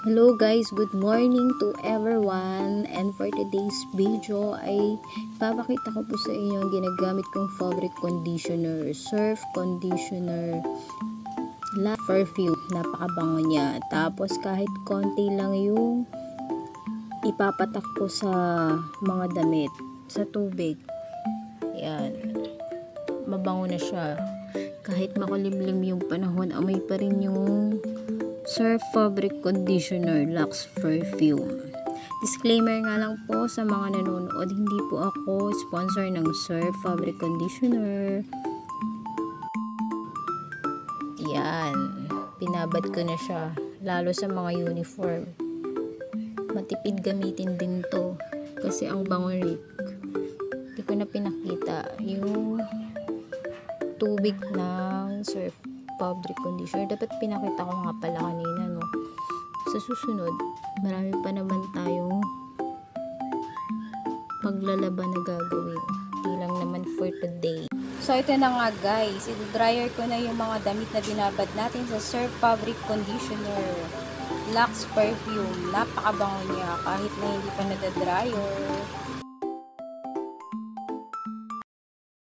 Hello guys, good morning to everyone, and for today's video ay papakita ko po sa inyo ang ginagamit kong fabric conditioner, surf conditioner, la perfume, napakabango niya. Tapos kahit konti lang yung ipapatak ko sa mga damit sa tubig, yan, mabango na siya. Kahit makulimlim yung panahon, amoy pa rin yung Surf Fabric Conditioner Luxe Perfume. Disclaimer nga lang po sa mga nanonood, hindi po ako sponsor ng Surf Fabric Conditioner. Yan, pinabad ko na siya, lalo sa mga uniform. Matipid gamitin din to kasi ang bango rin. Hindi ko na pinakita yung tubig ng Surf Fabric Conditioner. Dapat pinakita ko nga pala kanina, no? Sa susunod, marami pa naman tayong paglalaban na gagawin. Hindi lang naman for today. So, ito na nga guys. I-dryer ko na yung mga damit na binabad natin sa Surf Fabric Conditioner Luxe Perfume. Napakabango niya kahit na hindi pa nada-dryer.